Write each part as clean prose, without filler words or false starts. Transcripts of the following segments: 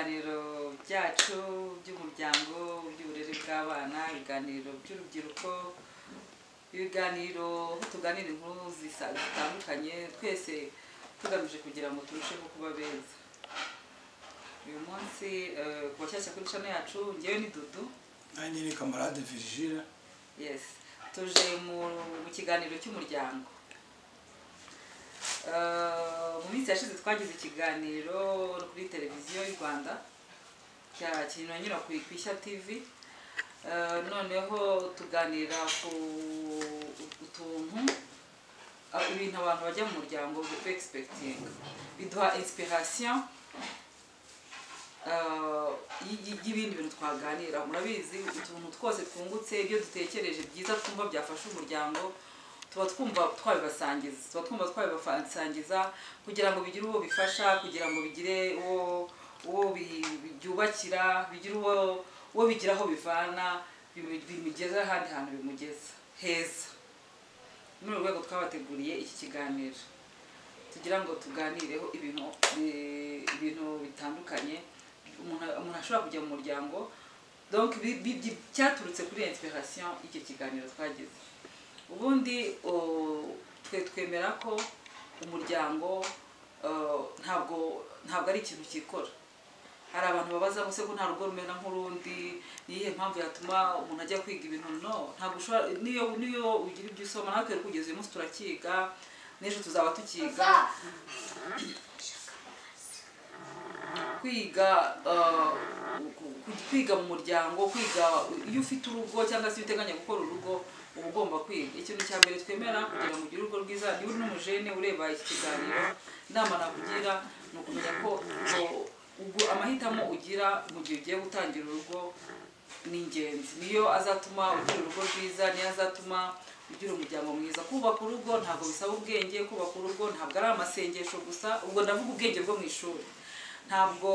ibiganiro byacu by'umuryango by'uburere bw'abana, ibiganiro by'urubyiruko, ibiganiro tuganira inkuru zitandukanye, twese tugamije kugira ngo turusheho kuba beza. Uyu munsi ku bashyashya kuri channel yacu, ngewe ni Dudu, nanjye ni Kamarade Virgile. Yes, tuje mu kiganiro cy'umuryango. Mu minsi yashize twagize ikiganiro kuri televiziyo y'u Rwanda cyanyura ku Ishya TV, noneho tuganira ku utuntu ibintu abantu bajya mu muryango expecting, biduha inspiration y'ibindi bintu twaganira. Murabizi utuntu twose twungutse, ibyo dutekereje byiza twumva byafasha umuryango, tuba twumva twabibasangiza kugira ngo bigire uwo bifasha, kugira ngo bigire uwo byubakira, bigire uwo bigira aho bivana, bimugeza ahandi hantu bimugeza heza. Muri uru rwego twabateguriye iki kiganiro tugira ngo tuganireho ibintu bitandukanye umuntu ashobora kujya mu muryango. Donc cyaturutse kuri inspiration y'iki kiganiro twagize. Ubundi twemera ko umuryango ntabwo ari ikintu cyikora. Hari abantu babaza ngo se ko nta rugo rumena nk'urundi, niyihe mpamvu yatuma umuntu ajya kwiga ibintu? No, ntabwo ushobora, niyo ugira ibyo usoma, natwe kugeza uyu munsi turakiga, n'ejo tuzaba tukiga. Kwiga mu muryango, kwiga iyo ufite urugo cyangwa se uteganya gukora urugo, uba ugomba kwiga. Ikintu cya mbere twemera kugira ngo ugire urugo rwiza, niba uri n'umujene ureba iki kiganiro, inama nakugira ni ukumenya ko amahitamo ugira mu gihe ugiye gutangira urugo ni ingenzi. Niyo azatuma ugira urugo rwiza, niyo azatuma ugira umuryango mwiza. Kubaka urugo ntabwo bisaba ubwenge, kubaka urugo ntabwo ari amasengesho gusa, ubwo ndavuga ubwenge bwo mu ishuri. Ntabwo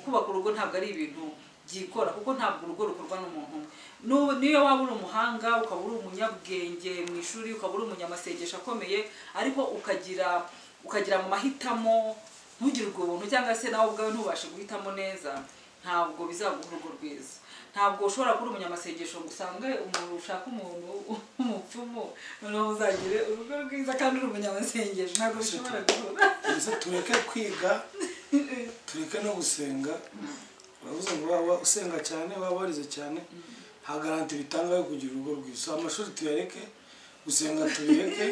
kubaka urugo ntabwo ari ibintu byikora, kuko ntabwo urugo rukorwa n'umuntu umwe. Niyo waba uri umuhanga, ukaba uri umunyabwenge mu ishuri, ukaba uri umunyamasengesho akomeye, ariko ukagira mu mahitamo ntugire ubwo buntu, cyangwa se nawe ubwawe ntubashe guhitamo neza, ntabwo bizaguha urugo rwiza. Ntabwo ushobora kuba umunyamasengesho ngo usange umuntu ushaka umuntu w'umupfumu noneho uzagire urugo rwiza kandi uri umunyamasengesho. Ntabwo bishobora guhura. Tureke kwiga, tureke no gusenga. Uravuze ngo waba usenga cyane, waba warize cyane, nta garanti bitanga yo kugira urugo rwiza. Amashuri tuyareke, gusenga tubireke.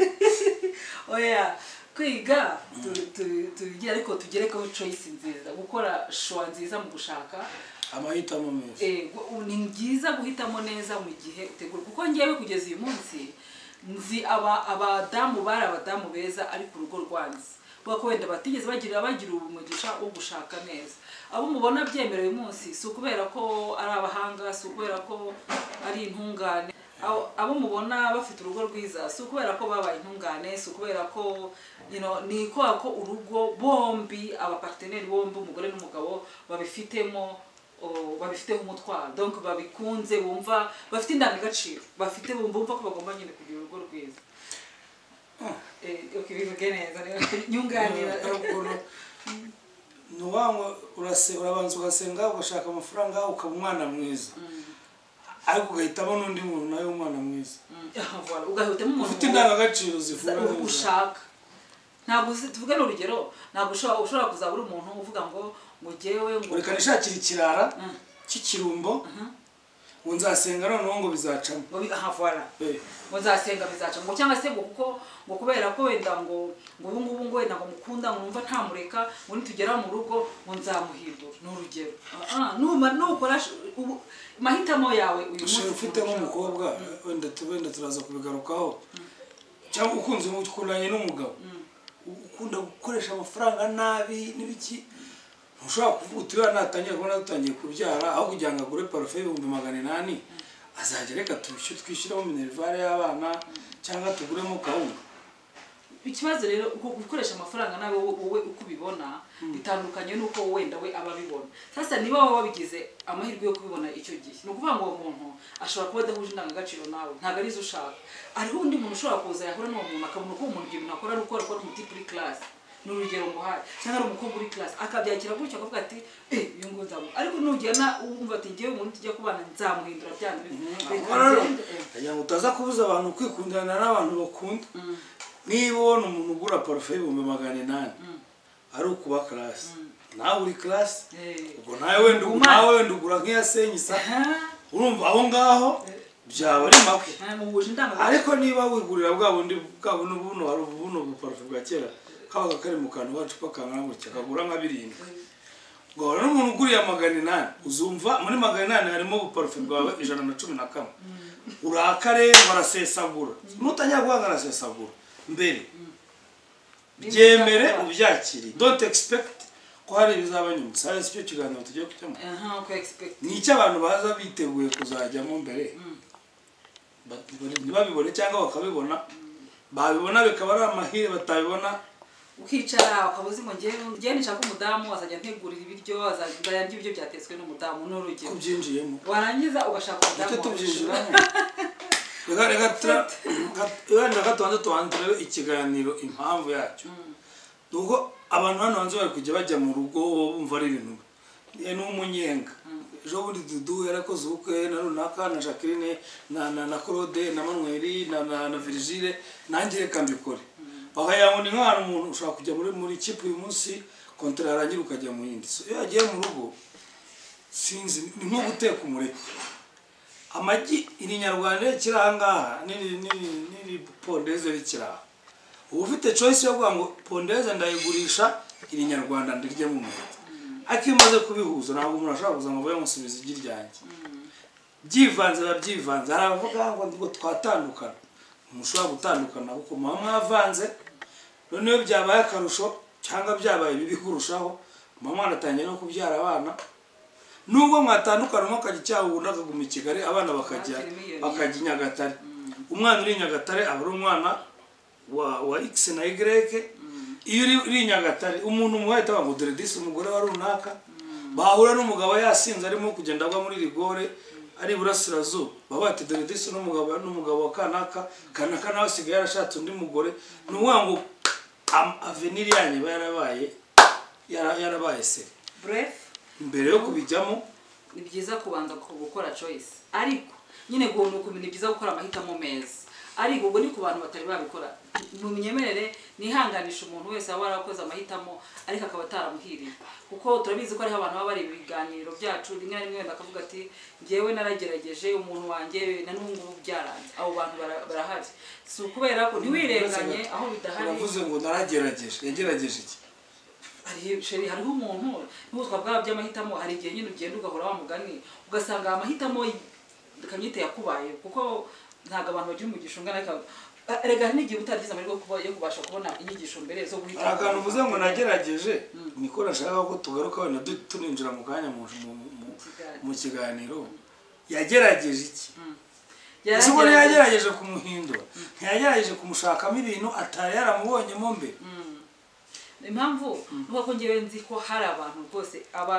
Oya, kwiga tubigira, ariko tugerekeho choice nziza, gukora choix nziza mu gushaka amahitamo meza. Ni byiza guhitamo neza mu gihe utegura, kuko ngewe kugeza uyu munsi nzi abadamu bari abadamu beza ariko urugo rwanze, kuko wenda batigeze bagira umugisha wo gushaka neza. Abo mubona byemerewe uyu munsi si ukubera ko ari abahanga, si ukubera ko ari intungane. Abo mubona bafite urugo rwiza si ukubera ko babaye intungane, si ukubera ko ni ko urugo bombi, abaparteneri bombi, umugore n'umugabo, babifiteho umutwaro. Donc babikunze, bumva bafite indangagaciro, bumva ko bagomba nyine kugira urugo rwiza. Bivuge neza nyunganira. Urabanza ugasenga, ugashaka amafaranga, ukaba umwana mwiza, ariko ugahitamo n'undi muntu nawe umwana mwiza. Ugahitamo umuntu ufite indangagaciro zivuga ushaka. Ntabwo tuvuge n'urugero, ntabwo ushobora kuzabura umuntu uvuga ngo ngewe ngo reka nishakire ikirara cy'ikirumbo ngo nzasenga noneho ngo bizacamo. Ngo nzasenga bizacamo, ngo cyangwa se ngo kuko ngo kubera ko wenda ngo ubu ngubu ngo wenda ngo mukunda, ngo numva ntamureka, ngo nitugera mu rugo ngo nzamuhindura. Ni urugero. Nukora mahitamo yawe uyu munsi. Ufite nk'umukobwa wenda turaza kubigarukaho, cyangwa ukundanye n'umugabo ukunda gukoresha amafaranga nabi n'ibiki, ntushobora kuvuga uti wenda natangiye kubona dutangiye kubyara, aho kugira ngo agure parufe y'ibihumbi 800 azajya reka twishyiramo minerivare y'abana cyangwa tuguremo kawunga. Ikibazo rero gukoresha amafaranga nawe wowe uko ubibona bitandukanye nuko wenda we ababibona. Sasa niba wowe wabigize amahirwe yo kubibona icyo gihe, no kuvuga ngo umuntu ashobora kuba adahuje indangagaciro nawe, ntago ari zo ushaka. Ariho undi muntu ushobora kuza yahura n'uwo muntu akabona ko umuntu ibyo nakora ari ukora ko umuti kuri class n'urugero ngo hari cyangwa ari umukobwa uri class akabyakira gutyo akavuga ati uyu ngo nzabo ariko nugena umva ati ngiye umuntu tujya kubana nzamuhindura byane ajya utaza kubuza abantu kwikundana n'abantu bakunda niba ubona umuntu ugura parufe y'ibihumbi 800 ari ukuba class nawe uri class ubwo nawe wenda ugura nk'iya senyisa urumva aho ngaho byaba ari make ariko niba wigurira bwa bundi buno hari buno parufe bwa kera kabaga kari mu kantu wacupa kangana gutya kagura nka 7 ngo n'umuntu uguriye 800 uzumva muri 800 harimo parufe bwawe 111 urakare barasesagura nutanya guhangana sesagura mbere byemere ubyakiri don't expect ko hari bizaba nyuma sare cyo kiganiro tugiye kujyamo ko expect ni icyo abantu baza biteguye kuzajyamo mbere ntibabibone cyangwa bakabibona babibona bikaba ari amahire batabibona ukicara ukabuze ngo ngiye nishaka umudamu azajya ntegurira ibiryo azajya ibiryo byatetswe n'umudamu n'urugero kubyinjiyemo warangiza ugashaka umudamu tubyinjiramo reka tubanze ikiganiro impamvu yacyo nuko abantu hano hanze bari kujya bajya mu rugo bumva ari ibintu n'umunyenga ejo bundi Dudu yarakoze ubukwe na runaka na Jacqueline na Claude na Manuel na Virgile nanjye reka mbikore bakayamundi nk'ahantu umuntu ushobora kujya muri kipe uyu munsi kontra yarangira ukajya mu yindi so iyo agiye mu rugo sinzi ni nko guteka umureti amagi iri nyarwanda kirangaha ni pondeze rikiraha ubu ufite choice yo kuvuga ngo pondeze ndayigurisha iri nyarwanda ndirye mu mureti akimaze kubihuza ntabwo umuntu ashobora kuza ngo baye musubiza igi ryanjye byivanze hari abavuga ngo twatandukana mushobora gutandukana kuko mwavanze noneho byabaye akarusho cyangwa byabaye bibi kurushaho mwana atangiye no kubyara abana nubwo mwatandukana mwakajya cyahunda akaguma i Kigali abana bakajya Nyagatare umwana uri Nyagatare aba ari umwana wa X na Y iyo uri Nyagatare umuntu muhita ngo dore disi umugore wa runaka bahura n'umugabo yasinze arimo kugenda agwa muri rigore ari burasirazuba baba bati dore disi n'umugabo wa kanaka nawe asigaye yarashatse undi mugore nuwa ngo avenir yanyu yarabaye se bref mbere yo kubijyamo ni byiza kubanza gukora choice ariko nyine gomba kumenya byiza gukora amahitamo meza ariko ubwo ni ku bantu batari babikora mumenyemerere nihanganisha umuntu wese aba warakoze amahitamo ariko akaba ataramuhiriye kuko turabizi ko ari abantu baba bari ibiganiro byacu rimwe na rimwe bakavuga ati ngewe naragerageje umuntu wanjye na n'ubu byaranze abo bantu barahari si ukubera ko ntiwirenganye aho bidahari uravuze ngo naragerageje yagerageje iki hariho umuntu n'ubutwa bwaba by'amahitamo hari igihe nyine ugenda ugahora wa mugani ugasanga amahitamo kanyite yakubaye kuko ntago abantu bagira umugisha ungana rega n'igihe utagize amahirwe yo kubasha kubona inyigisho mbere zo guhita akantu uvuze ngo nagerageje niko nashaka ko tugaruka wenda tuninjira mu kanya mu kiganiro yagerageje iki Isuko yagerageje kumuhindura ntiyagerageje kumushakamo ibintu atari yaramubonyemo mbere impamvu nuko ko ngewe nzi ko hari abantu rwose aba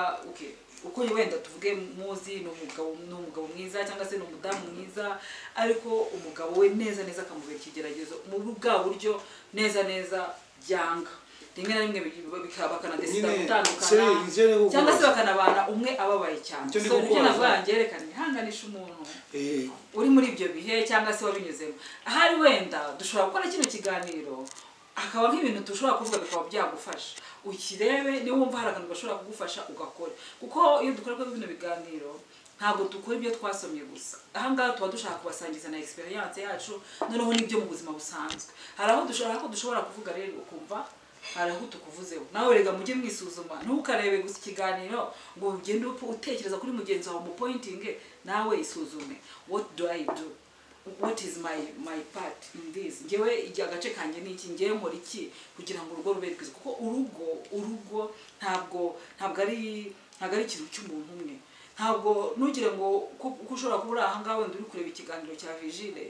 uko wenda tuvuge muzi n'umugabo mwiza cyangwa se n'umudamu mwiza ariko umugabo we neza akamubera ikigeragezo mu bwa buryo neza byanga rimwe na rimwe bakanadesida gutandukana cyangwa se bakanabana umwe ababaye cyane so nibyo navuga ngerekana ihanganisha umuntu uri muri ibyo bihe cyangwa se wabinyuzemo ahari wenda dushobora gukora kino kiganiro akaba nk'ibintu dushobora kuvuga bikaba byagufasha ukirebe niba wumva hari akantu gashobora kugufasha ugakora kuko iyo dukora bino biganiro ntabwo dukora ibyo twasomye gusa ahangaha tuba dushaka kubasangiza na experience yacu noneho n'ibyo mu buzima busanzwe hari aho dushobora kuvuga rero ukumva hari aho tukuvuzeho nawe rega mujye mwisuzuma ntukarebe gusa ikiganiro ngo ugende utekereza kuri mugenzi wawe mu pointing nawe isuzume what do I do what is my part in this ngewe agace kanjye niki ngewe muri iki kugira ngo urugo rube rwiza kuko urugo ntabwo ari ikintu cy'umuntu umwe ntabwo nugire ngo kuko ushobora kubura aha ngaho wenda uri kureba ikiganiro cya Vigile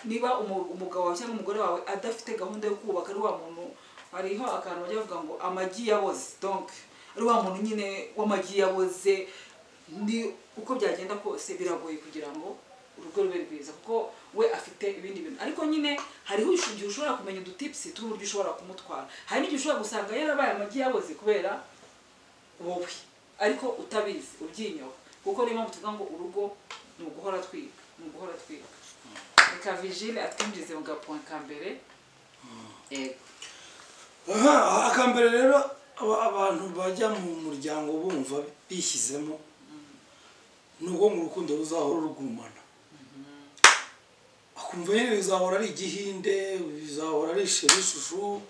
niba umugabo wawe cyangwa umugore wawe adafite gahunda yo kubaka ari wa muntu hariho akantu bajya bavuga ngo amagi yaboze donc ari wa muntu nyine w'amagi yaboze ni uko byagenda kose biragoye kugira ngo urugo rube rwiza kuko we afite ibindi bintu ariko nyine hariho igihe ushobora kumenya udutips tw'uburyo ushobora kumutwara hari n'igihe ushobora gusanga yarabaye amagi yaboze kubera wowe ariko utabizi ubyinyoha kuko niyo mpamvu tuvuga ngo urugo ni uguhora twiga reka Vigile atwinjize mu gapoint ka mbere akambere rero abantu bajya mu muryango bumva bishyizemo nubwo mu rukundo ruzahora rugumana akumva nyine bizahora ari igihinde bizahora ari ishusho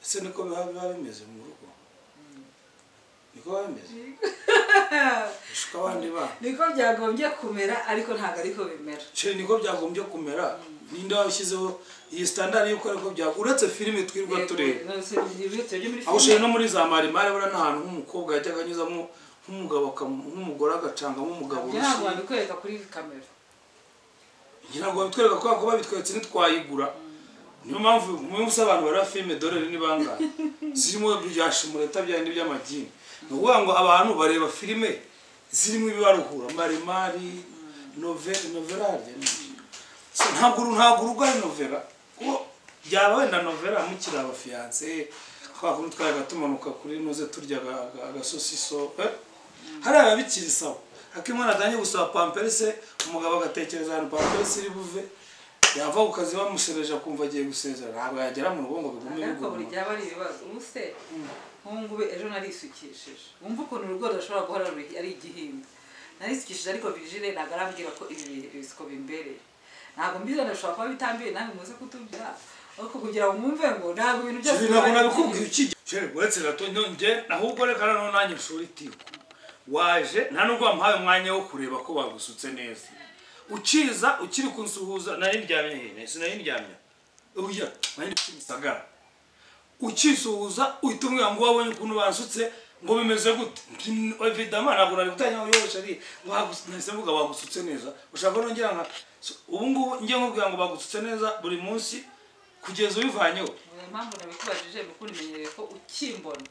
ese niko biba bimeze mu rugo niko bimeze ishaka abandi bana niko byagombye kumera ariko ntabwo ariko bimera niko byagombye kumera ninde washyizeho iyi standard yuko ariko uretse filime twirwa tureba aho ushobora no muri za marimare bura n'ahantu nk'umukobwa yajyaga anyuzamo nk'umugore agacanga nk'umugabo ntabwo babikwereka kuri kamera ntabwo babitwereka kubera ko babitweretse ntitwayigura niyo mpamvu mwese abantu bareba filime dorere ni bangahe zirimo byashimureta byandi by'amagini ni ukuvuga ngo abantu bareba filime zirimo ibibaruhura marimari novelage ntabwo urugo ari novela kuko byaba wenda novela mukiri abafiyanse kwa kundi twayaga tumanuka kuri noze turya agasosiso hariya bikiri sawa akimwana atangiye gusaba pamperse umugabo agatekereza ahantu pamperse iri buve yava ku kazi bamushereje akumva agiye gusezera ntabwo yagera mu rugo ngo bigume ariko buri gihe aba ari ibibazo ubuse nk'ubungubu ejo narisukishije wumva ukuntu urugo rudashobora guhora ari igihimba narisukishije ariko Vigile ntabwo arambwira ko ibi bisiko bimbereye ntabwo mbizo ndashobora kuba bitambiye namwe muze kutubwira ariko kugira ngo mwumve ngo ntabwo ibintu byose ntabwo nabikubwiye ukijya uretse gato njye ahubwo reka noneho nanjye nshobora itiku waje nta nubwo wamuhaye umwanya wo kureba ko bagusutse neza ukiza ukiri kunsuhuza nari ndyamye hene sinari ndyamye uya nari kimisagara ukisuhuza uhita umwe ngo wabonye ukuntu bansutse ngo bimeze gute evidama ntabwo nari gutanya uyoboje ari nahise mvuga bagusutse neza ushaka nongera nka ubu ngubu njye nkubwira ngo bagusutse neza buri munsi kugeza ubivanyeho impamvu nabikubajije nuko umenyereye ko ukimbona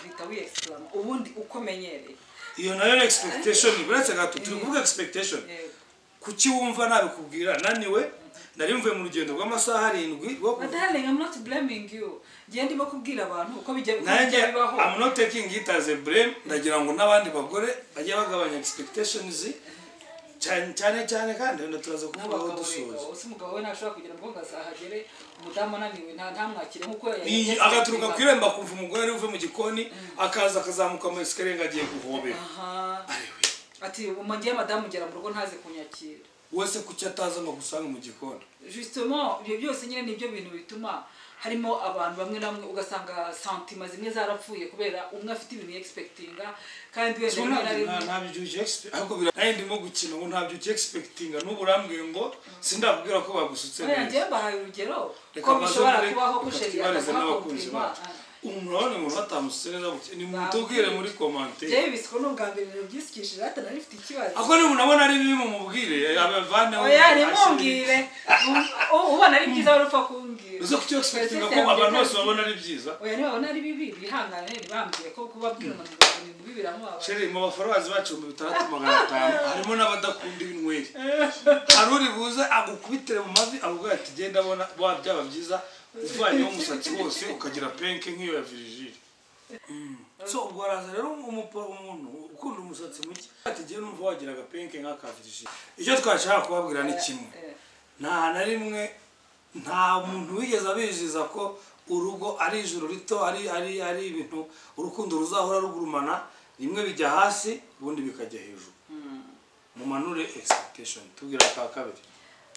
bita wiyexclama ubundi uko menyereye iyo nayo expectation buretse gato turi kuvuga expectation kuki wumva nabikubwira naniwe nari mvuye mu rugendo rw'amasaha 7 but darling I'm not blaming you giye ndimo kubwira abantu uko bijya bibaho I'm not taking it as a blame ndagira ngo nabandi bagore bajye bagabanya expectations cyane kandi wenda turaza kuvuga aho dusoza umugabo we ntashobora kugira ngo ngazahagere umudamu ananiwe ntamwakire nkuko agaturuka kwiremba kumva umugore ari uve mu gikoni akaza akazamuka mu escalier ngagiye guhobera ati umugiye madamu ugera mu rugo ntaze kunyakira wese kuki ataza ngo gusanga mu gikoni justement ibyo byose nyine nibyo bintu bituma harimo abantu bamwe namwe ugasanga santima zimwe zarapfuye kubera umwe afite ibintu expectinga kandi wenda ntabyo ariko birahindi ndimo gukina ngo ntabyo expectinga n'uburambwiye ngo sindabwira ko bagusutse neza njye mbahaye urugero ko bishobora kubaho kusheri akakumpima umurabona umuntu batamusutse neza ni mutubwire muri commentaire je bisiko n'ubwambere byisukishije ata nari mfite ikibazo ako ni unabona ari bibi mu mubwire abavane oya ni mumbwire ubona ari byiza urupfa kumbwira uzo kucyo expectinga ko abantu bose babona ari byiza oya ni babona ari bibi bihangane ntibambwiye ko kubabwira umuntu ngo bibiramo aba chere mu bafarozi bacu 6,500 harimo n'abadakunda ibinweri haruri buze agukubitire mu mavi avuga ati genda abona byaba byiza uvanyeho umusatsi wose ukagira penke nk'iyo ya Virgile so ubwo araza rero umuntu ukunda umusatsi muke ati giye numva wagira agapenke nk'aka Virgile icyo twashaka kubabwira ni kimwe nta na rimwe nta muntu wigeze abijiza ko urugo ari ijuru rito ari ibintu urukundo ruzahora rugurumana rimwe bijya hasi ubundi bikajya hejuru mumanure expectation tubwira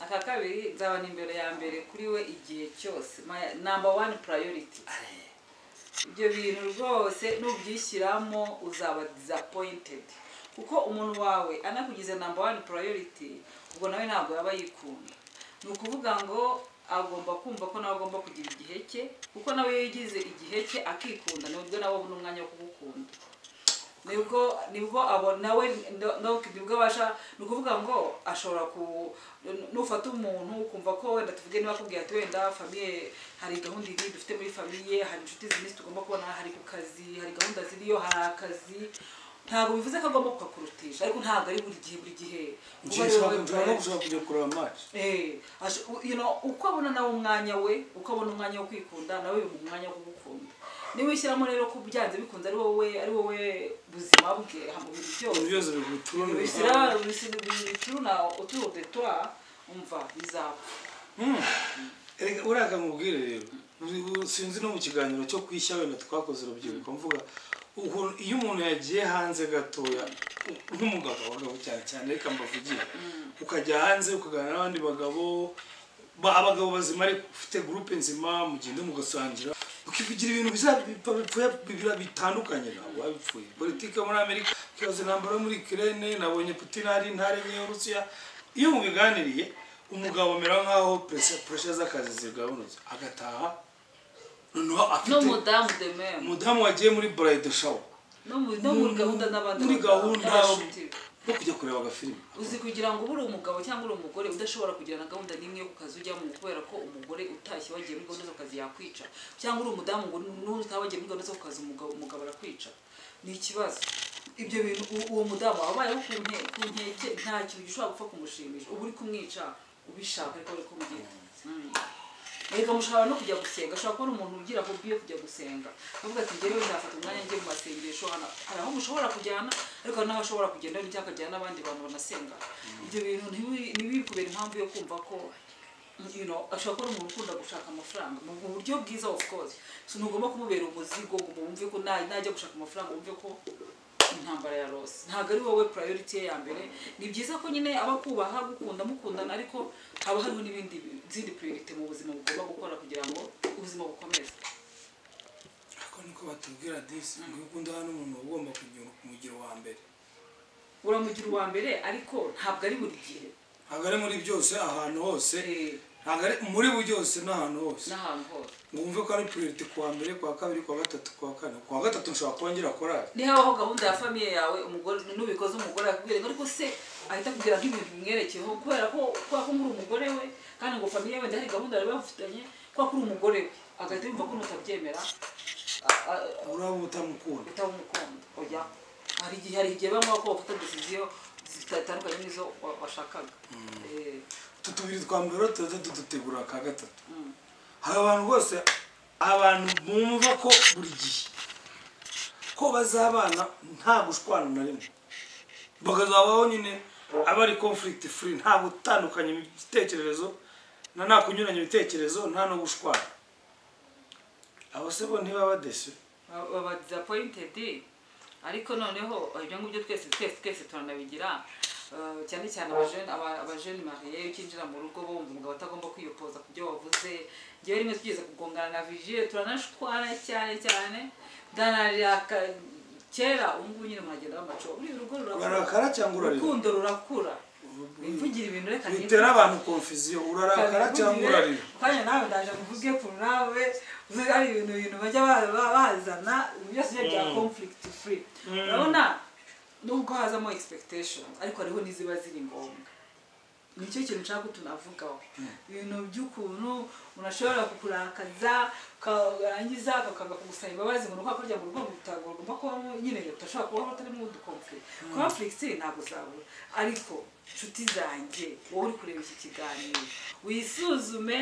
aka kabiri nzabana imbere ya mbere kuri we igihe cyose number 1 priority ibyo bintu rwose nubyishyiramo uzaba disappointed kuko umuntu wawe anakugize number 1 priority ubwo nawe ntabwo yaba yikunda ni ukuvuga ngo agomba kumva ko nawe agomba kugira igihe cye kuko nawe yigize igihe cye akikunda nibwo nawe abona umwanya wo kugukunda nibwo abona we nibwo abasha ni ukuvuga ngo ashobora nufata umuntu ukumva ko wenda tuvuge niba akubwira ati wenda famiye hari gahunda iri dufite muri famiye hari inshuti zimwe tugomba kubona hari ku kazi hari gahunda ziriyo hari akazi ntabwo bivuze ko agomba kukakurutisha ariko ntabwo ari buri gihe ushobora kujya kureba match uko abona nawe umwanya we uko abona umwanya wo kwikunda nawe mu mwanya wo kugukunda niba wishyiramo rero ko byanze bikunze ari wowe buzima bwe mu bintu byose bituruna autour de toi umva bizapfa. uraga mubwire rero sinzi no mu kiganiro cyo kwishya wenda twakoze urubyiruko mvuga iyo umuntu yagiye hanze gatoya nk'umugabo cyane cyane reka mbavugire ukajya hanze ukaganira n'abandi abagabo bazima ariko ufite groupe nzima mugende mugasangira ukivugira ibintu bitandukanye nawe wabipfuye politike muri Amerika kibazo intambara muri Ukraine nabonye Putin ari intare y'Urusiya iyo mubiganiriye umugabo mera nkaho pressure z'akazi zigabanutse agataha no afite mudamu wagiye muri bride shower no muri gahunda n'abandi muri gahunda no kujya kureba agafilm uzi kugira ngo ubure umugabo cyangwa uri umugore udashobora kugira na gahunda nimwe ku kazi ujyamo kubera ko umugore utashye wagiye muri gahunda z'akazi yakwica cyangwa uri umudamu ngo n'utabagiye muri gahunda z'akazi umugabo arakwica ni ikibazo ibyo bintu uwo mudamu wabayeho ku nkeke nta kintu gishobora gupfa kumushimisha ubu uri kumwica ubishaka ariko uri kumugira reka mushobora no kujya gusenga ashobora kuba umuntu ugira hobby yo kujya gusenga avuga ati njyewe nzafata umwanya njye mu masengesho hari aho mushobora kujyana ariko naho ashobora kugenda n'icyo akajyana n'abandi bantu banasenga ibyo bintu ntibikubera impamvu yo kumva ko ashobora kuba umuntu ukunda gushaka amafaranga mu buryo bwiza of course so ntugomba kumubera umuzigo ngo wumve ko najya gushaka amafaranga wumve ko intambara ya rose ntabwo ari wowe priority ya mbere ni byiza ko nyine abakubaha gukunda mukundana ariko haba hariho n'ibindi zindi priority mu buzima bugomba gukora kugira ngo ubuzima bukomeze ariko niko batubwira disi ngukunda n'umuntu ugomba kumugira uwa mbere uramugira uwa mbere ariko ntabwo ari buri gihe ntabwo ari muri byose ahantu hose ntabwo ari muri byose n'ahantu hose ngumve ko ari priority kuwa mbere kuwa kabiri kuwa gatatu kuwa kane kuwa gatatu nshobora kongera korali ni habaho gahunda ya famille yawe umugore n'ubikoze umugore akubwira ngo ariko se ahita kugira nk'ibintu bimwerekeyeho kubera ko muri umugore we kandi ngo famille yawe ndahari gahunda bari bafitanye kuko uri umugore we agahita yumva ko nutabyemera uraba utamukunda oya hari igihe bamwe ko bafata decision zitandukanye n'izo washakaga tutubiri twa mbere tuza tudutegura ka gatatu hari abantu bose abantu bumva ko buri gihe ko bazabana nta gushwana na rimwe bakazabaho nyine abari conflict free nta gutandukanya ibitekerezo nta kunyuranya ibitekerezo nta no gushwana abo se bo ntibaba desu baba disappointed ariko noneho ibyo ngibyo twese turanabigira cyane cyane abajene mariye ukinjira mu rugo bumva umugabo atagomba kwiyopoza ku byo wavuze ngewe rimwe tugeze kugongana na Vigile turanashwana cyane ndanarira kera ngubu nyine muragenda bamaco uri urugo rurakara cyangwa urarira urukundo rurakura imvugira ibintu reka bitera abantu confusion urarakara cyangwa urarira kanya nawe ndaje kuvuge ko nawe uzi ari ibintu bajya bazana byose bya conflict free urabona nubwo hazamo expectation ariko hariho niziba ziri ngombwa nicyo kintu nshaka tunavugaho ibintu by'ukuntu unashobora kukurakaza karangiza akakanga kugusaba imbabazi ngo nuko akorya mu rugo bitagomba ko nyine utashaka kuba utari mu conflict ntabwo zabura ariko nshuti zanjye wowe uri kureba iki kiganiro wisuzume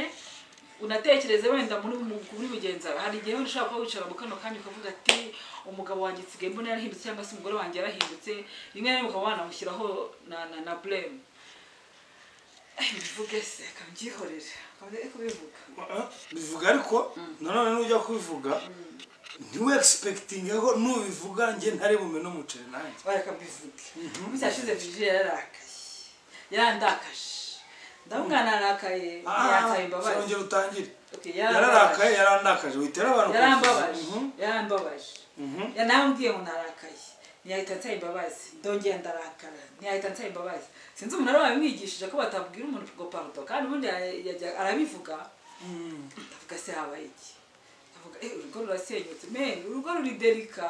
unatekereze wenda muri mugenzi wawe hari igihe ushaka kuba wicara mu kano kanya ukavuga ati umugabo wanjye nsigaye mbona yarahindutse cyangwa se umugore wanjye yarahindutse rimwe na rimwe ukaba wanamushyiraho na blame bivuge se akabyihorera bivuga ariko nanone nujya kubivuga ntiwe expecting aho nubivuga njye ntari bume no mucere nanjye barakabivuga bisashize Vigile yarandakaje ndamwana arakaye yataye imbabazi songera utangire yararakaye yarandakaje witera abantu yarambabaje yanambwiye ngo narakaye ntiyahita nsaye imbabazi ndongera ndarakara ntiyahita nsaye imbabazi sinzi umuntu ari wabimwigishije ko batabwira umuntu ngo pardon kandi ubundi arabivuga ndavuga se habaye iki avuga urugo rurasenyutse urugo ruri delika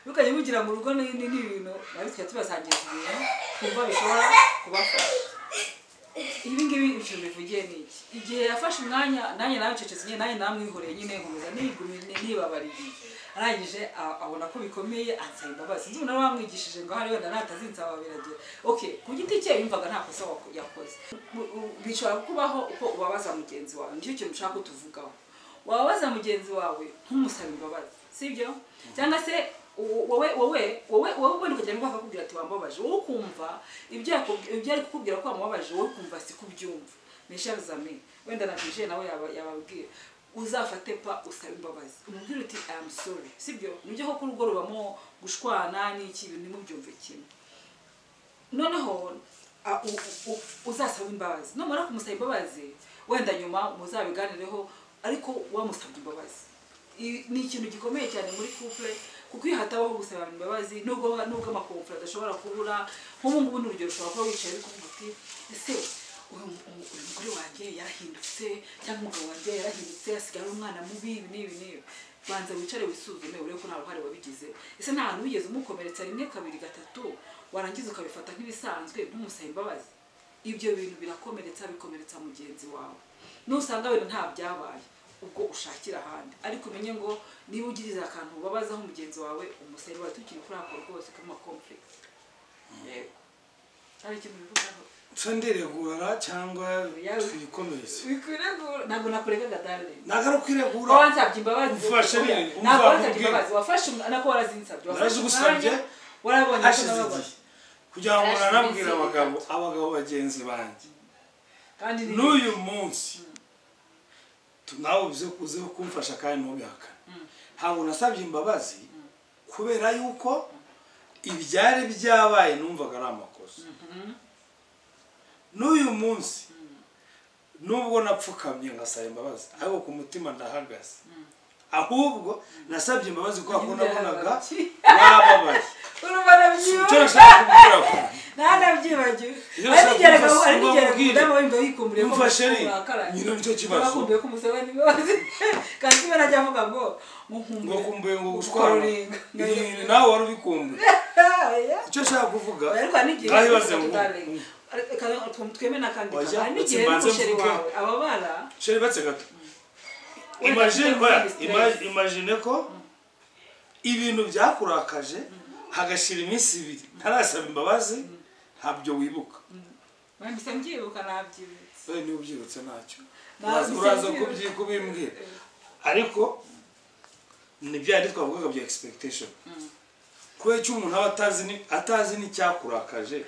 bikajya bugira ngo urugo ni ibintu babitwe tubasangiza ibintu kumva bishobora kubafasha ibi ngibi icyo bivugiye ni iki igihe yafashe umwanya nanjye nabicecetse nyine nanjye namwihoreye nyine nkomeza nibabariye arangije abona ko bikomeye ansaba imbabazi nzi umuntu wamwigishije ngo hari wenda natazinsaba biragira okay ku giti cye yumvaga nta kosa yakoze bishobora kubaho uko ubabaza mugenzi wawe nicyo kintu ushaka kutuvugaho wababaza mugenzi wawe ntumusaba imbabazi sibyo cyangwa se wowe ukagenda ngo akakubwira ati wambabaje wowe ukumva ibyo ari kukubwira ko wamubabaje wowe ukumva si kubyumva ni Shabzami wenda nabije nawe yababwiye uzafate pa usaba imbabazi umubwira uti I am sorry sibyo nibyo ko kurugo rubamo gushwana n'iki ibintu nimubyumve kimwe noneho uzasaba imbabazi numara kumusaba imbabazi wenda nyuma muzabiganireho ariko wamusabye imbabazi ni ikintu gikomeye cyane muri couple kuko iyo hatabaho gusaba imbabazi nubwo amakonflikt adashobora kubura nk'ubu ngubu n'urugero ushobora kuba wicaye uri kuvuga uti ese umugore wanjye yarahindutse cyangwa umugabo wanjye yarahindutse asigaye umwana mubi ibi n'ibi banza wicare wisuzume urebe ko nta ruhare wabigize ese nta hantu wigeze umukomeretsa rimwe kabiri gatatu warangiza ukabifata nk'ibisanzwe ntumusaba imbabazi ibyo bintu bikomeretsa mugenzi wawe nusanga wenda nta byabaye ubwo ushakira ahandi ariko umenye ngo niba ugiriza akantu ubabazaho mugenzi wawe umusaba imbabazi tukiri kuri ako rwose kama conflict yego ari ikintu bivugaho ndiregura cyangwa twikomereze wikiregura ntabwo nakureka gatare nagara kwiregura wansabye imbabazi ufashe ntabwo wansabye imbabazi wafashe nako warazinsabye wafashe warabonye ko nababaje kugira ngo nanabwira abagabo bagenzi banjye kandi n'uyu munsi nawe bize kuze kumfasha kandi ntubihakane ntabwo nasabye imbabazi kubera yuko ibyari byabaye numvaga ari amakosa n'uyu munsi nubwo napfukamye ngasaba imbabazi ariko ku mutima ndahagaze ahubwo nasabye imbabazi kuko nabonaga wababaye urumana byiwe ntanabyibagiwe ariko ndamo imba yikumburiye ko nyine nicyo kibazo bakumbuye ko musaba imbabazi kandi barajya avuga ngo mukumbuye ngo gushwana nawe wari ubikumbuye icyo nshaka kuvuga ngahibaze ngo twemena kandi n'igihe n'umusheri wawe ababara sheri batse gato imagine ko ibintu byakurakaje hagashira iminsi ibiri ntarasaba imbabazi ntabyo wibuka wanditse mbyibuka nabyibutse niba ubyibutse ntacyo uraza kubimbwira ariko ni byari twavugaga bya expectation kubera icyo umuntu aba atazi n'icyakurakaje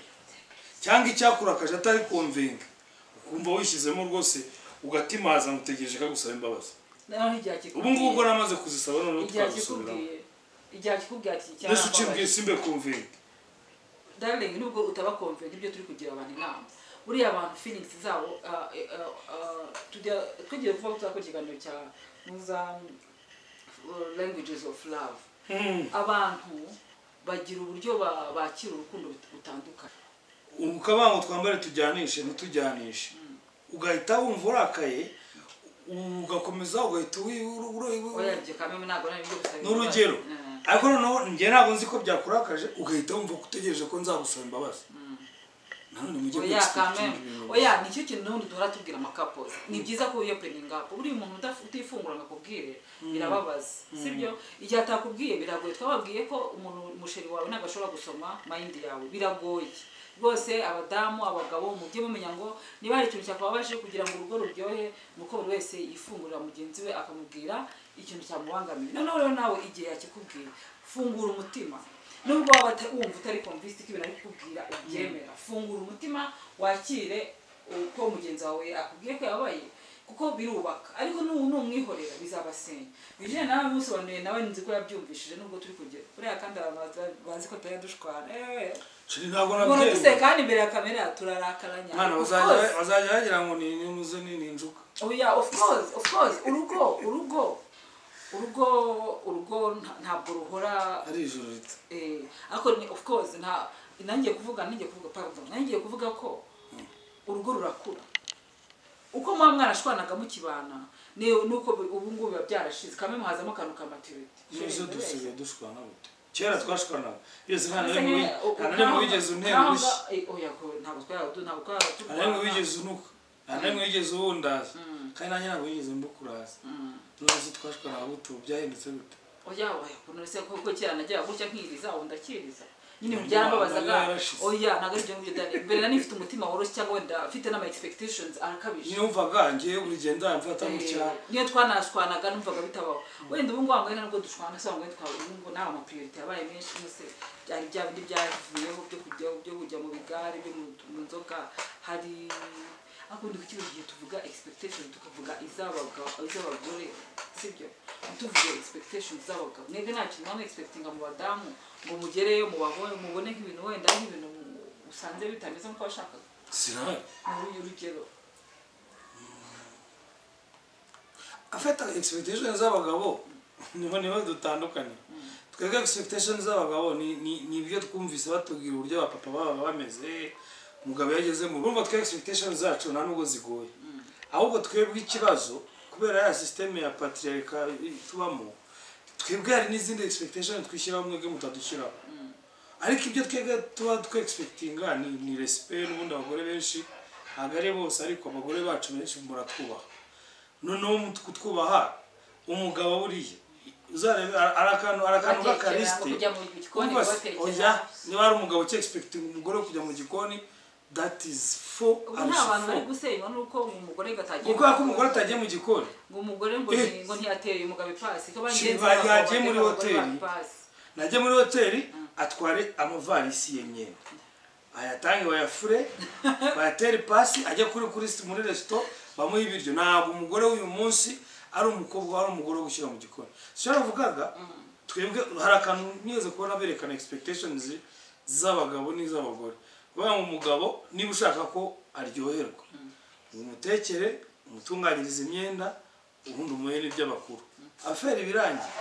cyangwa icyakurakaje atari konvenga ukumva wishyizemo rwose ugatimaza ngutegereje ko gusaba imbabazi ubu ngubu namaze kuzisaba none twazisubiramo igihe kikubwira ati cyangwa mbese ucibwiye simbe konvenga darling nubwo utaba konvenga ibyo turi kugira abantu inama buriya abantu feelings zabo tugiye kuvuga ko tuzakora ikiganiro cya languages of love abantu bagira uburyo bakira urukundo butandukanye ukabango twambare tujyanishe ntitujyanishe ugahita wumva urakaye ugakomeza ugahita n'urugero ariko noneho njye ntabwo nzi ko byakurakaje ugahita wumva ko utegereje ko nzagusaba imbabazi oya nicyo kintu n'ubundi duhora tubwira amakapozi ni byiza ko wiyopeninga buriya umuntu utifungura ngo akubwire birababaza sibyo igihe atakubwiye biragoye twababwiye ko umusheri wawe ntabwo ashobora gusoma mayindi yawe biragoye rwose abadamu abagabo mujye mumenya ngo niba hari ikintu cyakubabaje kugira ngo urugo ruryohe nuko buri wese yifungurira mugenzi we akamubwira ikintu cyamubangamiye noneho rero nawe igihe yakikubwira fungura umutima nubwo waba wumva utari convinced ko ibintu ari kukubwira ubyemera fungura umutima wakire uko mugenzi wawe akubwiye ko yabaye kuko birubaka ariko numwihorera bizabasenya bije nawe musobanuye nawe nzi ko yabyumvishije nubwo turi kugera buriya kandi abantu bazi ko tutari dushwana Chiri ntabwo nabye kandi imbere ya kamera turarakaranya mwana bazajya bagira ngo ni muze ni injuka oya of course urugo ntabwo ruhora ari ijoro rito ariko of course nangiye kuvuga ko urugo rurakura uko mwarashwanaga mukibana nuko ubu ngubu biba byarashize kamwe muhazamo akantu ka maturity nizo dusigaye dushwana gute kera twashwanaga byose nta namwe wigeze unterushye oya ntabwo wigeze unuka ntabwo wigeze ubundaza kandi nanjye ntabwo wigeze mbukuraza none twashwanaga gute byahindutse gute oya kunose ko kera najya gutya nkiriza ubu ndakiriza nyine byarambabazaga oya ntago ibyo ngibyo dani mbere nari mfite umutima woroshye cyangwa wenda mfite n'ama expectations arakabije numvaga ngiye urigenda mfata gutya niyo twanashwanaga numvaga bitabaho wenda ubu ngwango nabwo dushwana se ngwango twabungu nawe ama priority yabaye menshi nose byari bya bindi byavuyeho byo kujya mu bigare byo mu nzoga hari akundi kukigiye tuvuga expectations tukavuga izabagore sibyo tuvuge expectations z'abagabo nege nta kintu namwe expectinga mu badamu ngo mugereyo mubone nk'ibintu wenda nk'ibintu usanze bitameze nk'uko washakaga sinari muri urugero afata expectations z'abagabo niho dutandukanye twebwe expectations z'abagabo ni ibyo twumvise batubwira uburyo abapapa baba bameze umugabo yageze mu bumva twe expectations zacu nta nubwo zigoye ahubwo twebwe ikibazo kubera ya system ya patriarcha tubamo twebwe hari n'izindi expectations twishyiraho mwebwe mutadushyiraho ariko ibyo twebwe tuba twe expectinga ni respect n'ubundi abagore benshi agare bose ariko abagore bacu benshi muratwubaha noneho kutwubaha umugabo buriye uzarebe arakantu k'akariste oya niba ari umugabo cyo expecting umugore kujya mu gikoni that is for abantu bari gusenya nuko umugore gatagiye kuko umugore atagiye mu gikoni ngo umugore ngo ntiyateye umugabo ipasi ko yagiye muri hoteli najye muri hoteli atware amavarisi y'imyenda ayatange bayafure bayatere pasi ajya kuri muri resto bamuha ibiryo ntabwo umugore w'uyu munsi ari umukobwa ari umugore wo gushyira mu gikoni shyira vugaga twebwe hari akantu nigeze kubona berekana expectations z'abagabo n'iz'abagore bavuga umugabo niba ushaka ko aryoherwa umutekere umutunganyirize imyenda ubundi umuhe n'iby'abakuru afere ibirangiye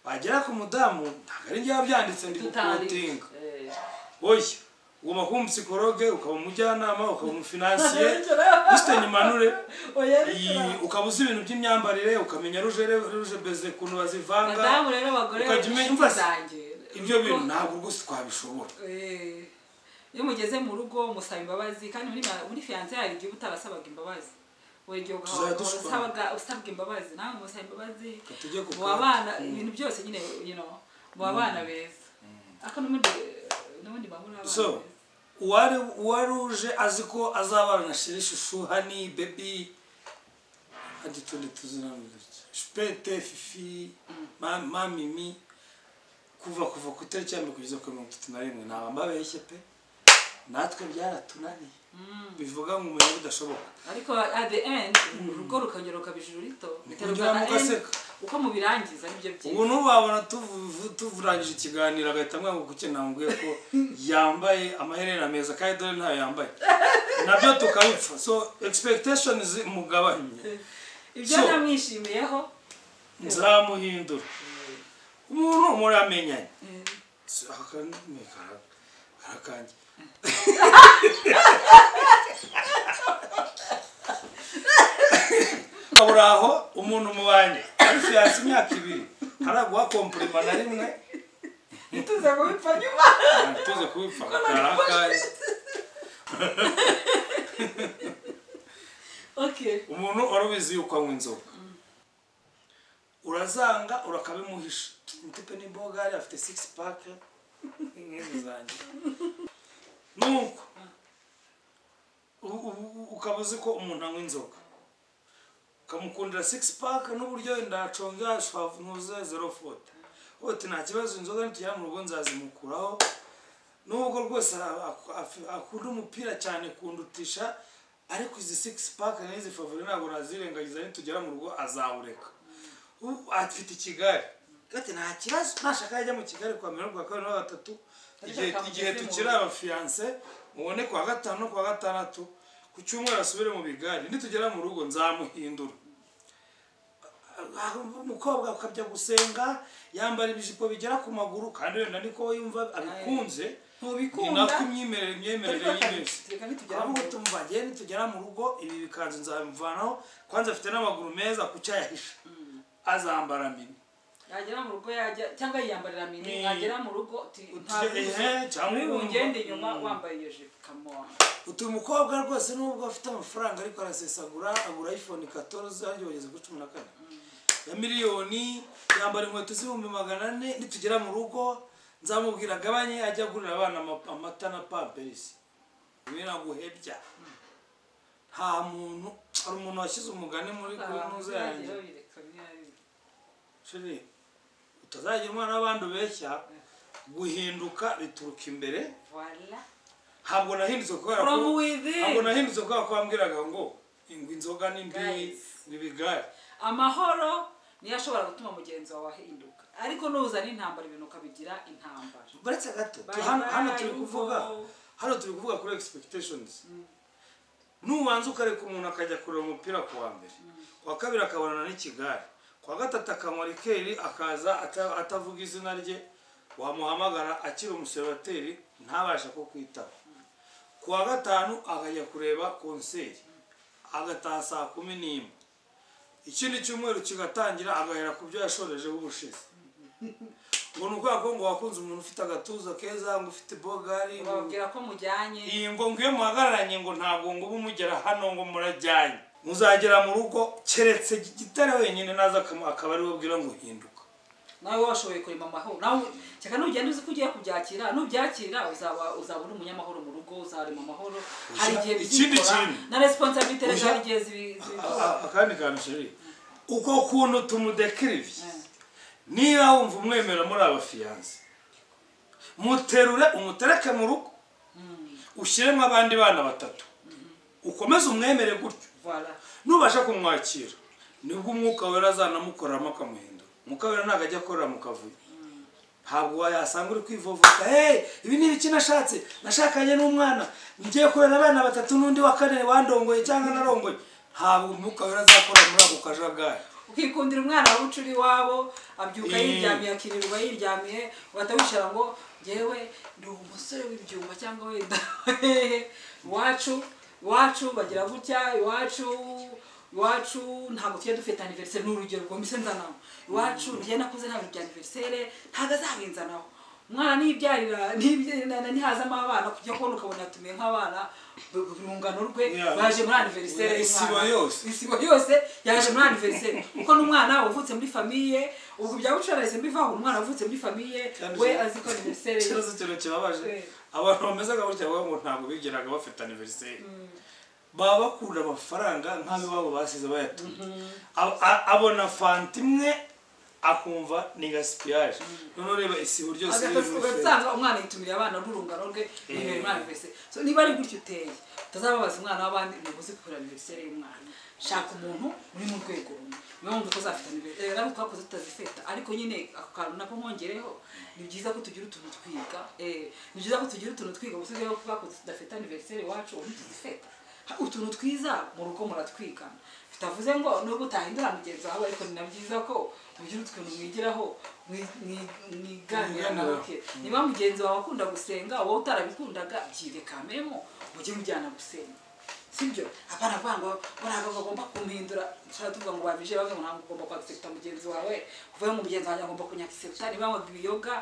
bagera ku mudamu ntabwo ari njyewe byanditse ndi gukotinga oya ugomba kuba umusipsikologe ukaba umujyanama ukaba umufinansiye ufite nyimanure ukaba uzi ibintu by'imyambarire ukamenya ruje beze ukuntu bazivanga ukajya umenya ibyo bintu ntabwo rwose twabishobora iyo mugeze mu rugo musaba imbabazi kandi muri fiance hari igihe utabasabaga imbabazi wegiye usabwa imbabazi nawe musaba imbabazi mu abana ibintu byose nyine mu abana beza aka n'ubundi bamuri abana uwaruje azi ko azabana na sheri shushu hani baby andi tundi tuzinamwe shpete fifi mamimi kuva ku itariki ya 31 naba mbabeshye pe natwe byaratunaniye bivuga ngo umuntu bidashoboka ariko at the end urugo rukongera ukabijuru rito biterwa uko mubirangiza nibyo byiza ubu nubabona tuvurangije ikiganiro agahita mwango kukenambwiye ko yambaye amaherena meza kandi dore ntayo yambaye nabyo tukabipfa so expectations mugabanye ibyo namwishimiyeho nzamuhindura umuntu muramenyanye arakanje aburaho umuntu mubanye ariko yasi imyaka 2 haraguha komplima na rimwe tuze kubipfa nyuma tuze kubipfa karakaye okay umuntu warubizi yuko anywa inzoga urazanga urakabimuhisha mutipe ni bogari afite 6 pack ingezi zanjye nuko ukabuze ko umuntu anywa inzoga kamukundira 6 pack n'uburyo ndaconga shwavunuze 040 ote nta kibazo inzoga ntiyara mu rugo nzazimukuraho nubwo rwose akunda umupira cyane kundutisha ariko izi 6 pack n'izi favori ntabwo nazirengagiza nitugera mu rugo azawureka afite Kigali gati nta kibazo nashaka yajya mu Kigali kwa mirongo 23 igihe tukira aba fiance mubone kwa 5 no kwa 6 ku cyumweru asubire mu bigari nitugera mu rugo nzamuhindura umukobwa ukabya gusenga yambara ibijipo bigera ku maguru kandi wenda niko yumva abikunze ntubikunda imyemerere y'ibese ahubwo tumvagiye nitugera mu rugo ibi bikanzu nzabimvanaho kwanza afite n'amaguru meza kucyayahisha azambara mini yagera mu rugo yajya cyangwa yiyambarira mini yagera mu rugo cyangwa ungende inyuma wambaye iyo jipo kamona utu mukobwa rwose nubwo afite amafaranga ariko arasesagura agura iPhone 14 aryo bageze ku 14 ya miliyoni yambara inkweto z'ibihumbi 400 nitugera mu rugo nzamubwira agabanye ajya agurira abana amata na pamperisi bira guhebya nta muntu ari umuntu washyize umugani muri kunuza yanjye shiri utazagira umwana w'abandi ubeshya guhinduka bituruka imbere ntabwo nahindutse kubera ko wambwiraga ngo inzoga n'indi n'ibigare amahoro niyo ashobora gutuma mugenzi wawe ahinduka ariko nuzana intambara ibintu ukabigira intambara baretse gato hano turi kuvuga kuri expectations nubanza ukareka umuntu akajya kureba umupira ku wa mbere kwa kabiri akabonana n'ikigare kwa gatatu akanywa rikeri akaza atavuga izina rye wamuhamagara akiri umuservateri ntabasha ko kwitaba kuwa gatanu akajya kureba konseri agataha saa 11 ikindi cyumweru kigatangira agahera ku byo yashorejeho ubushize ngo nuko ngo wakunze umuntu ufite agatuza keza ngo ufite bogari babwira ko mujyanye iyi ngo ngiye muhagararanye ngo ntabwo ngo bumugera hano ngo murajyanye muzagera mu rugo keretse gitare wenyine naza akaba ari wabwira ngo hinduka nawe washoboye kurema amahoro nawe cyaka nugenda uzi ko ugiye kubyakira nubyakira uzabona umunyamahoro mu rugo uzarema amahoro hari igihe bizikora na responsibility hari igihe zibikora akandi kantu sheri uko kuntu tumudekirivye niba wumva umwemera muri abafiyanse muterure umutereke mu rugo ushyiremo abandi bana batatu ukomeze umwemere gutyo nubasha kumwakira nibwo umwuka wera azanamukoramo akamuhindura umwuka wera ntabwo ajya akorera mu kavuyo ntabwo wayasanga uri kwivovoka ibi ni ibiki nashakanye n'umwana ngiye kurera abana batatu n'undi wa kane wandongoye cyangwa narongoye ntabwo umwuka wera azakora muri ako kajagari ukikundira umwana wawe ucuri wabo abyuka yiryamiye akirirwa yiryamiye watawicara ngo yewe ndi umusore w'ibyuma cyangwa wenda iwacu bagira gutya iwacu ntabwo tujya dufite anniversaire n'urugero rwo mbise nzanaho iwacu njye nakuze nta bintu bya anniversaire ntabwo azabinzanaho umwana ntihazamo abana kujya kubona ukabona yatumiye nk'abana urungano rwe baje muri anniversaire isibo yose yaje muri anniversaire kuko n'umwana wavutse muri famille ubwo byabucarese mbivaho umwana wavutse muri famille we azi ko anniversaire cyose cyane kibabaje abantu bameze gutya ngo ntabwo bigeraga bafite anniversaire baba bakunda amafaranga nk'abe babo basize bayatumye abona fanta imwe akumva ni gaspillage none reba isibo ryose ugasanga umwana yitumira abana n'urungano rwe muri anniversaire so niba ari gutyo uteye utazababaza umwana w'abandi umugozi kuri anniversaire y'umwana shaka umuntu uri mu rwego rumwe niyo mpamvu ko uzafite anniversaire rero twakoze tutazifeta ariko nyine akantu nako nkongereho ni byiza ko tugira utuntu twiga ni byiza ko tugira utuntu twiga gusa rero twakoze tudafite anniversaire iwacu ubu ntituzifeta utuntu twiza mu rugo muratwigana bitavuze ngo nubwo utahindura mugenzi wawe ariko ni na byiza ko mugira utuntu mwigiraho mwiganira nawe niba mugenzi wawe akunda gusenga wowe utarabikundaga byirekamemo mujye mujyana gusenga sibyo abana bango baraga bagomba kumpindura tuvuga ngo babije bamwe ntabwo ugomba kwaccepta mugenzi wawe kuvuga ngo mugenzi wawe agomba kunyaccepta niba ngo biyoga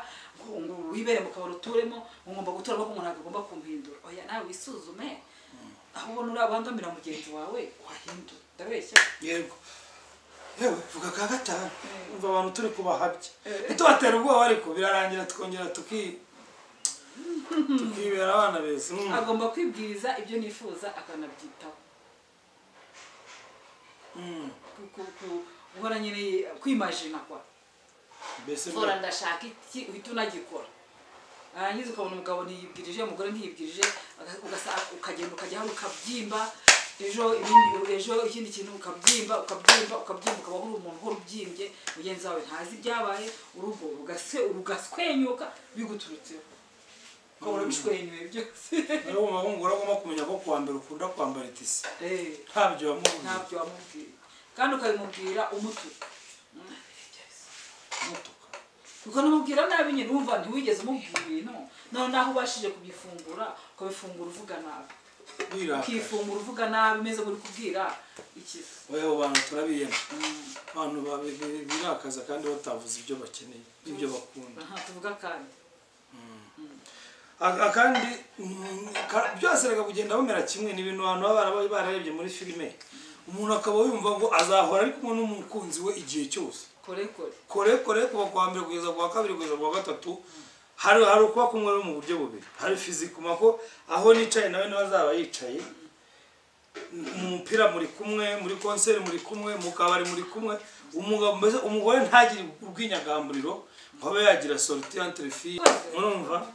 ngo wibere mu kabaro turemo ngomba guturamo ko umuntu agomba kumpindura oya nawe wisuzume aho ubona urabangamira mugenzi wawe wahindura ndabeshya yego yewe vuga ka gatanu umva abantu turi kubahabye itubatera ubwoba ariko birarangira tukongera tukibera abana beza agomba kwibwiriza ibyo nifuza akanabyitaho uhora nyine kwimagina kwa mbese uhora ndashaka iki uhita unagikora arangiza ukabona umugabo ntiyibwirije umugore ntiyibwirije ukagenda ukajya aho ukabyimba ejo ikindi kintu ukabyimba ukabaho uri umuntu uhora ubyimbye mugenzi wawe ntazi ibyabaye urugo rugaswenyuka biguturutseho ukabona bishwenyuye byose rero umuhungu uragomba kumenya ko kuwa mbere ukunda kwambara itisi ntabyo wamubwiye kandi ukabimubwira umutuka kuko namubwira nabi nyine wumva ntiwigeze umubwira ibintu none naho ubashije kubifungura ukabifungura uvuga nabi ukifungura uvuga nabi meze muri kubwira ikiza oya abantu turabiyema abantu birakaza kandi batavuze ibyo bakeneye ibyo bakunda tuvuga kandi akandi byose reka kugenda bamera kimwe ni ibintu abantu baba bararebye muri filime umuntu akaba yumva ngo azahora ari kumwe n'umukunzi we igihe cyose kore kuva kwa mbere kugeza kwa kabiri kugeza kwa gatatu hari ukuba kumwe no mu buryo bubiri. Hari fizikuma ko aho nicaye nawe niwe azaba yicaye, mu mupira muri kumwe, muri concert muri kumwe, mu kabari muri kumwe. Umugabo mbese umugore ntagire ubwinyagamburiro ngo abe yagira sortie entre filles. Murumva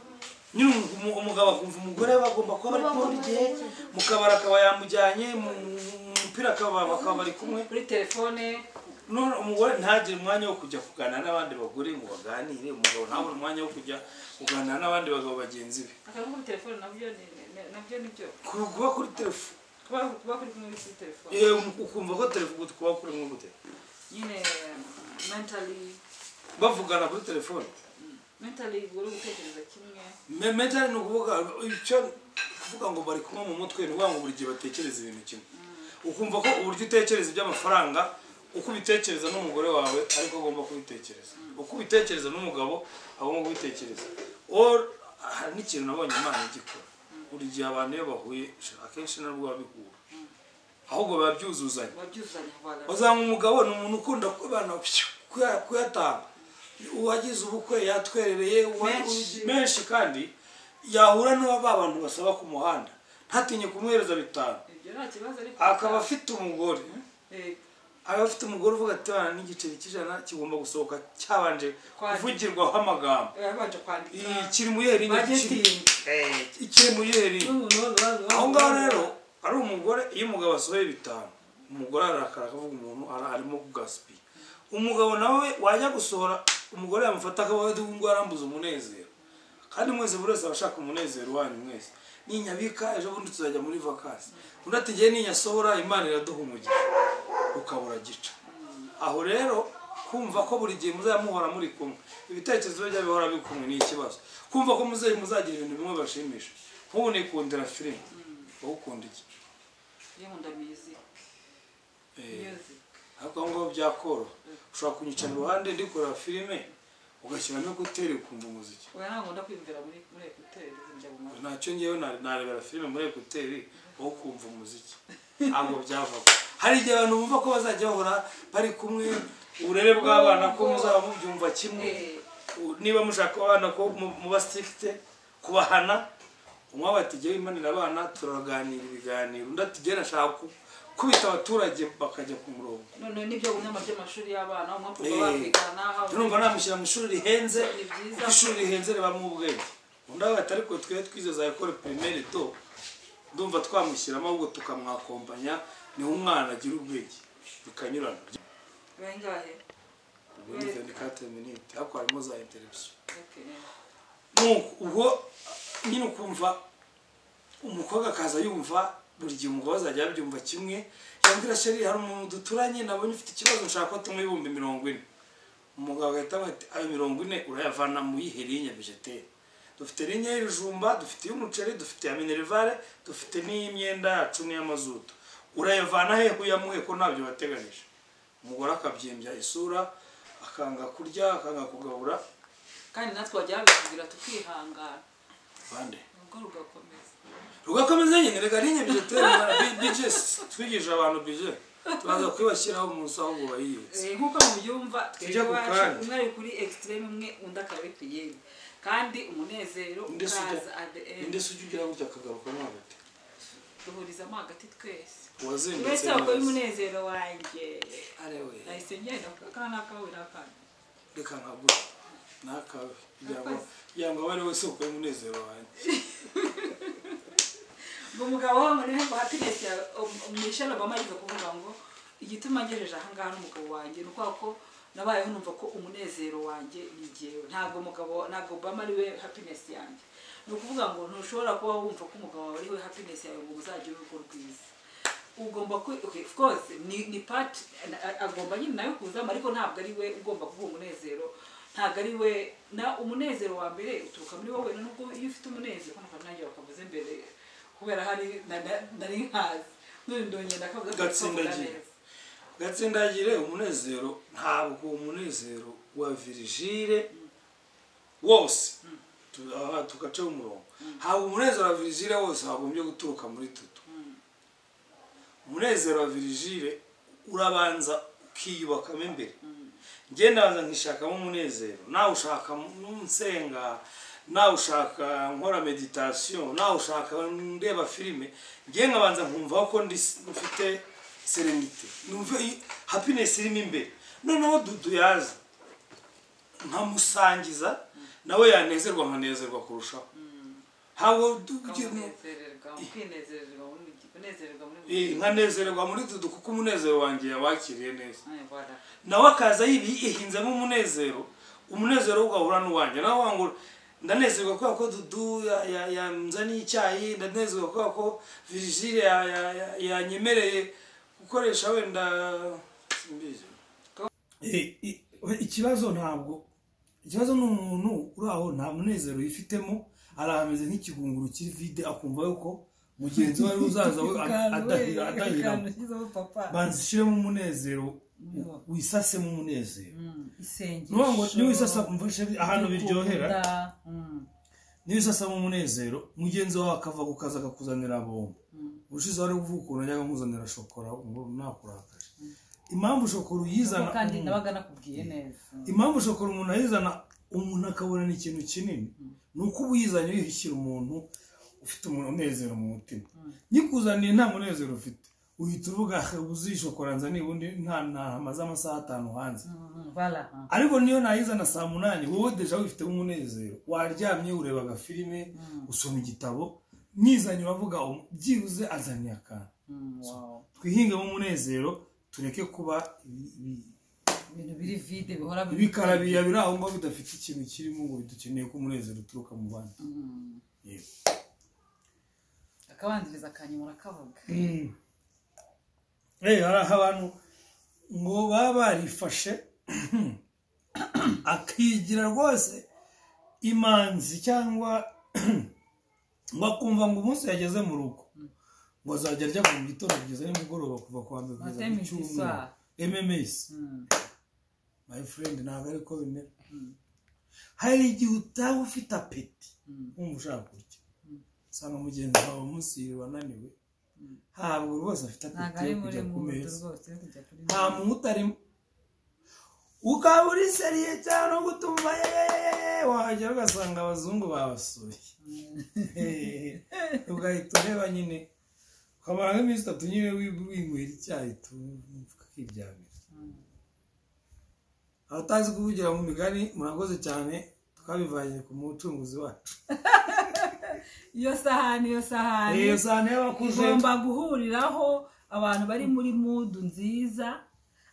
nyine umugabo akumva umugore bagomba kuba bari kumwe igihe mu kabari akaba yamujyanye, mu mupira akaba bari kumwe kuri telefone. none umugore ntagire umwanya wo kujya kuganira n'abandi bagore ngo baganire. Umugabo ntabone umwanya wo kujya kuganira n'abandi bagabo bagenzi be. Akavuga kuri telefone nabyo nibyo. Kuba kuri telefone. Kuba kuri kumwe kuri telefone. Ukumva ko telefone kuba kuri mwe gute? Nyine mentally bavugana kuri telefone. Mentally uri gutekereza kimwe. Mentally no kuvuga icyo kuvuga ngo bari kumwe mu mutwe ni ngo buri gihe batekereza ibintu kimwe. Ukumva ko uburyo utekereza iby'amafaranga uko ubitekereza n'umugore wawe ariko agomba kubitekereza. Uko ubitekereza n'umugabo agomba kubitekereza. Hari n'ikintu nabonye Imana igikora. Buri gihe abantu iyo bahuye akenshi narwo babihura. Ahubwo babyuzuzanya. Uzanga umugabo ni umuntu ukunda kubana kuyatanga. Uwagize ubukwe yatwerereye menshi kandi yahura n'abantu basaba ku muhanda ntatinye kumuhereza 5. Ibyo nta kibazo ariko akaba afite umugore. Abafite umugore uvuga ati bana n'igiceri cy'ijana kigomba gusohoka cyabanje kuvugirwaho amagambo. Yabanje kwandika. Kiri mu yeri ikiri mu yeri. Aho ngaho rero ari umugore iyo umugabo asohoye 5 umugore arakara akavuga umuntu arimo kugaspi. Umugabo nawe wajya gusohora umugore yamufata akabaho ngo arambuza umunezero. Kandi mwese burese abashaka umunezero wanyu mwese. Ninyabika ejo bundi tuzajya muri vacances. Undi ati ngiye ninyasohora Imana iraduha umugisha. Ukabura gica. Aho rero kumva ko buri gihe muzamuhora muri kumwe. Ibitekerezo bya bihora bikumwe ni ikibazo. Kumva ko muzagira ibintu bimwe bashimisha. Nk'ubu nikundira film. Ukunda iki? Nkunda music. Music. Ariko ngo byakoro. Ushobora kunyicara iruhande ndikora filime ugashyiramo ekuteri ukumva umuziki. Oya ntabwo ndakwimvira muri ekuteri njya mu. Ntacyo ngewe narebera filime muri ekuteri aho kumva umuziki. Abo byavako. Hari igihe abantu bumva ko bazajya bahora bari kumwe uburere bw'abana ko muzaba mubyumva kimwe. Niba mushaka abana ko muba strict kubahana umwe batigiye imanira abana turaganira ibiganiro ndatigera nashaka kubita abaturage bakajya ku murongo. None nibyo unyama by'amashuri y'abana umwe kuba bafigana aho. Urumva namushyira mu ishuri rihenze. Ishuri rihenze riba mu ubwenge. Unda batari ko twize za école primaire to ndumva twamushyiramo ahubwo tukamwakompanya ni umwana agira ubwenge bikanyurana. Bangahe? Ubundi 24 minutes hako harimo za interruption. Okay. Ubwo nyine ukumva umukobwa akaza yumva buri gihe umugabo azajya yabyumva kimwe. Yambwira sheri hari umuntu duturanye nabonye ufite ikibazo nshaka ko tumwe 40,000. Umugabo agahita ati ayo 40 urayavana mu yiheriye vegetarian. Dufite linye y'ibijumba, dufite y'umuceri, dufite ya minervale, dufite n'imyenda yacu n'iy'amazuto. Urayavana he kuyamuhe ko nabyo bateganije. Umugore akabyimbya isura akanga kurya akanga kugabura. Kandi natwe wajya babikubwira tukihangana. Bande Ubwo rugakomeza nyine rega linye vegetarian budget twigisha abantu budget. Tubaza kwibashyiraho umunsi aho ngo bayiyutse. Nkuko mubyumva twebwe umwe ari kuri extreme umwe unda karabikiyeye. Kandi umunezero ukaza at the end. Ndetse ugira ngo cyakagaruka mo hagati. Duhuriza mo hagati twese. Wazindutse. Wese ako umunezero wanje. Arewe. Nahise ngenda kana kawe nakana. Reka nkagura. Nakawe. Yango bari wese uko umunezero wanje. Umugabo wangu niwe happiness ya Michelle Obama yize kuvuga ngo igituma ngejeje aha ngaha n'umugabo wanje nuko ko nabayeho numva ko umunezero wanje nigewe ntago Obama ari we happiness yanjye. Nukuvuga ngo ntushobora kuba wumva ko umugabo wawe ari we happiness yawe ngo uzagire urugo rwiza. Ugomba okay, of course ni part agomba nyine nayo kuzama ariko ntabwo ari we ugomba kuba umunezero. Ntabwo ari we na umunezero wa mbere uturuka muri wowe nubwo iyo ufite umunezero kandi nanjye bakavuze mbere kubera hari nari nkazi ndonye ndakavuga gatsindagire umunezero ntabwo umunezero wa Virgile wose tugaca umurongo. Haba umunezero wa Virgile wose hagombye guturuka muri tutu. Umunezero wa Virgile urabanza ukiyubakamo imbere. Ngenda banza nkishakamo umunezero nawe ushaka n'unsenga nawe ushaka nkora meditation nawe ushaka ndeba filime ngiye nkabanza nkumva ko ufite serenite numva happiness irimo imbere noneho Dudu yaza nkamusangiza nawe yanezerwa nkanezerwa kurushaho hawo nkanezerwa muri Dudu kuko umunezero wanjye yawakiriye neza nawe akaza yihinzemo umunezero ugahura n'uwanjye nawe wangu ndanezerwa kubera ko Dudu yanzaniye icyayi ndanezerwa kubera ko Virgile yanyemereye gukoresha wenda simbizi ikibazo ni umuntu uri aho nta munezero yifitemo arahameze nk'ikigunguru kiri vide akumva yuko mugenzi we uzaza we adahira banzishiremo umunezero wisasemo umunezero ngo ni wisasa kumfashe ahantu biryohera ni wisasa mu munezero mugenzi wawe akava kukaza akakuzanira bombo ushize wari uvuka najyaga nkuzanira shokora ngo nakurakaje impamvu shokora uyizana kandi nabaga nakubwiye neza impamvu shokora umuntu ayizana umuntu akabona ni ikintu kinini nuko ubuyizanye yihishyira umuntu ufite umunezero mu mutima nyikuzaniye nta munezero ufite uhita uvuga uzishokora nzani ubundi nta hamaze amasaha 5 hanze ariko niyo nayizana saa 8 wowe deja wifite umunezero waryamye urebaga filime usoma igitabo nizanye uravuga byibuze azaniye akana twihinge mu munezero tureke kuba ibintu biri vide bihora bikarabiya biraho ngo bidafite ikintu kirimo ngo dukeneye ko umunezero uturuka mu bandi akabanziriza akanyura kavuga hari abantu ngo baba barifashe akigira rwose imanzi cyangwa ngo akumva ngo umunsi yageze mu rugo ngo azajya arya mu gitondo kugeza nimugoroba kuva kwa mbere kugeza ku cyumweru MMS my friend ntabwo ariko bimera hari igihe utaba ufite apeti wumva ushaka kurya usanga mugenzi wawe umunsi wananiwe ntabwo rwose afite apeti yo kujya ku meza nta muntu utarimo ukaba uri seriye cyane gutuma wahagera ugasanga abazungu babasuye ugahita ureba nyine ukamara nk'iminsi 3 nyine winywera icyayi tukiryamira abatazi kuvugira mu migani murakoze cyane twabivanye ku mucunguzi wacu iyo sahani y'abakuze igomba guhuriraho abantu bari muri mood nziza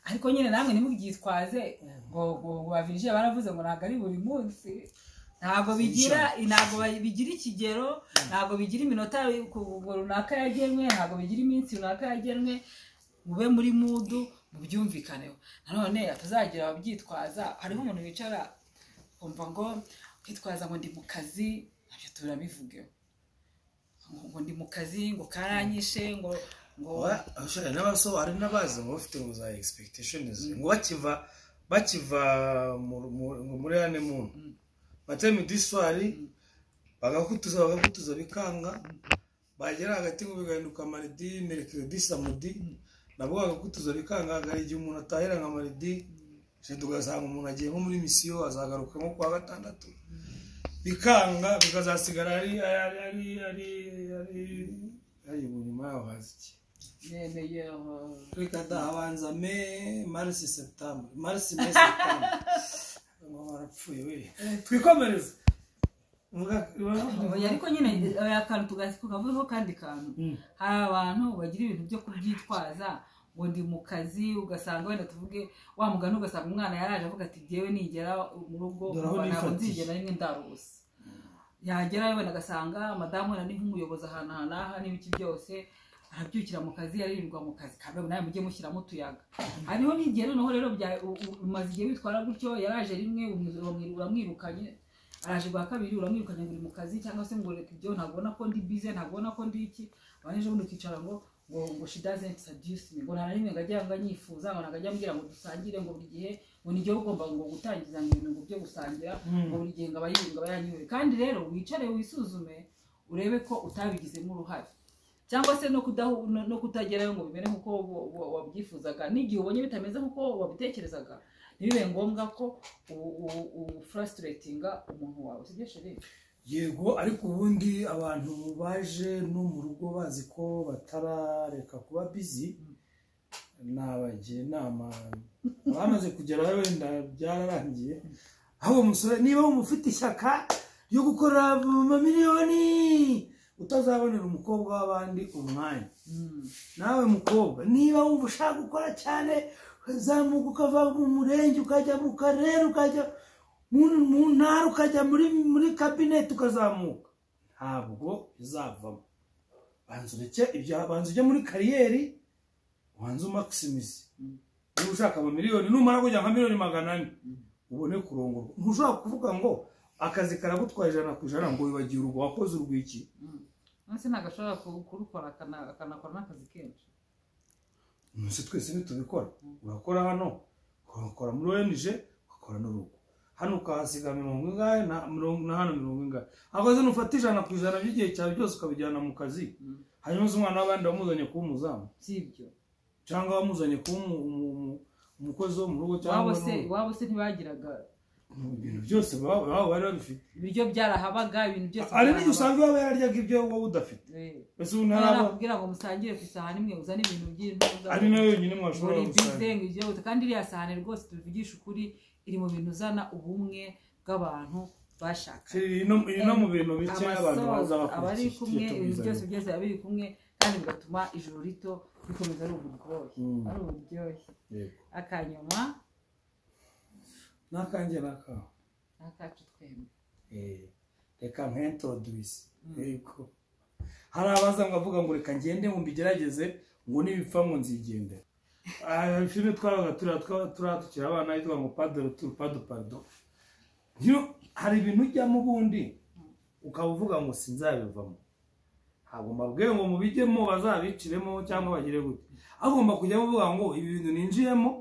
ariko nyine namwe nimubyitwaze ngo bavirije baravuze ngo ntago ari buri munsi ntago bigira ikigero ntago bigira iminota runaka yagenwe ntago bigira iminsi runaka yagenwe mube muri mood mubyumvikaneho nanone atazagira ababyitwaza hariho umuntu wicara kumva ngo kwitwaza ngo ndi mu kazi nabyo turabivugeho ngo ndi mu kazi ngo karanyishe ngo ashaka n'abaso hari n'abazi ngo bafite ngo za expectations ngo bakiva muri ane muntu bateme diswari bagakutuza bikanga bagera hagati ngo bigahinduka maridi mercredi samedi nabo bagakutuza bikanga hari igihe umuntu atahera nka maridi tugasanga umuntu agiye nko muri misiyo azagaruka nko kwa gatandatu bikanga bikazasigara ari nyuma yaho haziki reka dabanza mars septembre warapfuye we twikomereza ariko nyine akantu tugavuga kandi kantu hari abantu bagira ibintu byo kubyitwaza ngo ndi mu kazi ugasanga wenda tuvuge wa mugani ugasanga umwana yaraje avuga ati jewe nigera mu rugo ntabwo nzigera rimwe ndarusa yagera wenda agasanga madamu wenda ni nk'umuyobozi ahantu hanaha n'ibiki byose arabyukira mu kazi yaririrwa mu kazi kandi nawe mujye mushyiramo utuyaga hariho n'igihe noneho rero umaze igihe bitwara gutyo yaraje rimwe uramwirukanye araje bwa kabiri uramwirukanye ngo uri mu kazi cyangwa se ngo reka ibyo ntabona ko ndi busy ntabona ko ndi iki abaneje bundi ukicara ngo she doesn't seduce me ngo nta rimwe ngajya nyifuza ngo nagajya mbwira ngo dusangire ngo buri gihe ngo nijye ugomba ngo gutangiza ibintu ngo byo gusangira ngo buri gihe ngo abayanyure kandi rero wicare wisuzume urebe ko utabigizemo uruhare cyangwa se no kutagerayo ngo bimere nkuko wabyifuzaga n'igihe ubonye bitameze nkuko wabitekerezaga ntibibe ngombwa ko frustratinga umuntu wawe sibyo sheri yego ariko ubundi abantu baje no mu rugo bazi ko batarareka kuba busy nabagiye inama bamaze kugeraho wenda byararangiye aho umusore niba umufite ishyaka yo gukora amamiliyoni utazabonera umukobwa w'abandi umwanya nawe mukobwa niba wumva ushaka gukora cyane zamuka ukava mu murenge ukajya mu karere ukajya mu ntara ukajya muri kabineti ukazamuka ntabwo bizavamo banza ujye muri kariyeri wanze umakisimize niba ushaka amamiliyoni numara kujya nka miliyoni 400 ubone kurongorwa ntushobora kuvuga ngo akazi karagutwaye 100% ngo wibagiye urugo wakoze urwiki nase nagashobora kurukora akanakora n'akazi kenshi nse twese nitubikora urakora hano ukora muri ONG ukora n'urugo hano ukahasiga 70 na hano 70 akoze nufata 100% by'igihe cyawe byose ukabijyana mu kazi hanyuma umwana w'abandi wamuzanye kuba umuzamu sibyo cyangwa wamuzanye kuba umukozi wo mu rugo cyangwa wabo se ntibagiraga ibintu byose baba bari babifite ibiryo byarahabaga ibintu byose ari niyo usanga baba yararyaga ibyo wowe udafite ese unaraba kugira ngo musangire ku isahani imwe uzane ibintu by'intuza ari nayo yonyine mwashobora gusangira ibyo kandi iriya sahani rwose tuvugisha ukuri iri mu bintu uzana ubumwe bw'abantu bashaka no mu bintu bike abantu baza abari kumwe ibintu byose byose biri kumwe kandi bigatuma ijoro rito bikomeza ari uburyohe akanyuma nakanjye nakacu twembi reka nk'introduce yego hari abaza ngavuga ngo reka ngende ngo mbigerageze ngo nibipfa ngo nzigendera filime twabaga tukira abana yitwa ngo pardon hari ibintu ujyamo ubundi ukaba uvuga ngo sinzabivamo ntabwo mbabwiye ngo mubijyemo bazabiciremo cyangwa bagire gute agomba kujya uvuga ngo ibi bintu ninjiyemo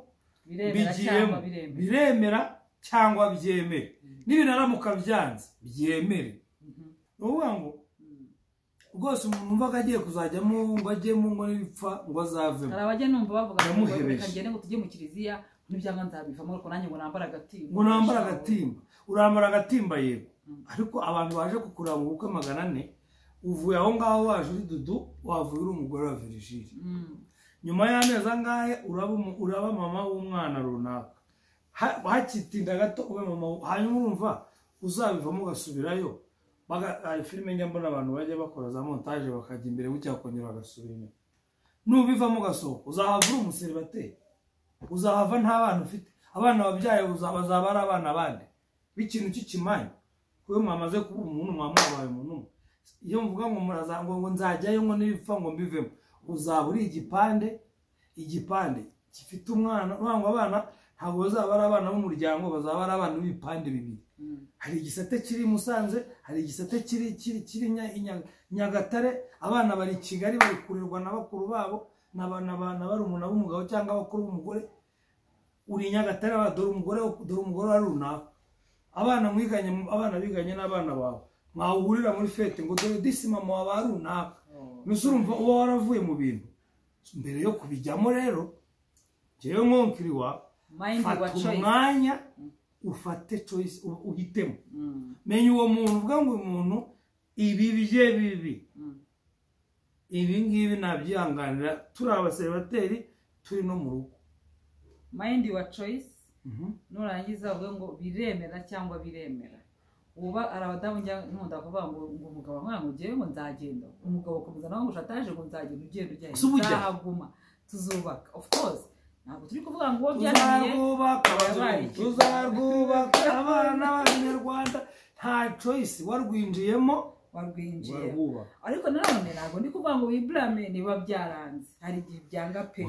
biremera cyangwa byemere n'ibinaramuka byanze byemere uvuga ngo rwose umuntu umva agiye kuzajyamo ngo ajyemo ngo nibipfa ngo azavemo hari abajya numva bavuga ngo reka ngende ngo tujye mu kiliziya n'ibyanga nzabivamo ariko nanjye ngo nambara agatimba urambara agatimba yego ariko abantu baje kukuraba mu bukwe 400 uvuye aho ngaho waje uri dudu wavuye uri umugore wa Virgile nyuma y'amezi angahe uraba mama w'umwana runaka hakitinda gato ube mama hanyuma urumva uzabivamo ugasubirayo hari filime njya mbona abantu bajya bakora za montage bakajya imbere bucyakongera bagasubira nubivamo gasohoka uzahava uri umuseribateri uzahava nta bana ufite abana babyaye bazaba ari abana bande b'ikintu cy'ikimanya kuko mwamaze kuba umuntu mwamubaye umuntu iyo mvuga ngo murazango ngo nzajyayo ngo nibipfa ngo mbivemo uzaba uri igipande gifite umwana urangwa abana ntabwo bazaba ari abana b'umuryango bazaba ari abana b'ibipande bibiri hari igisate kiri Musanze hari igisate kiri Nyagatare abana bari Kigali bari kurerwa na bakuru babo n'abana bari umuntu w'umugabo cyangwa abakuru b'umugore uri Nyagatare dore umugore ari runaka abana biganye n'abana bawe mwahurira muri fete ngo dore disi mama wa runaka nusurumva uba waravuye mu bintu mbere yo kubijyamo rero jewe nkonkiriwa fata umwanya ufate choice uhitemo menye uwo muntu uvuga ngo umuntu ibi ngibi nabyihanganira turi abaseribateri turi no mu rugo mind your choice nurangiza uvuga ngo biremera cyangwa biremera uba arabadamu njya nkunda kuvuga ngo umugabo mwana mugiye ngo nzagenda umugabo komeza nawe ngushataje ngo nzagenda ugenda uzahaguma tuzubaka of course ntabwo turi kuvuga ngo byananiye tuzarwubaka abana b'Abanyarwanda nta choice warwinjiyemo ariko nanone ntabwo ndi kuvuga ngo wiblame niba byaranze hari igihe byanga pe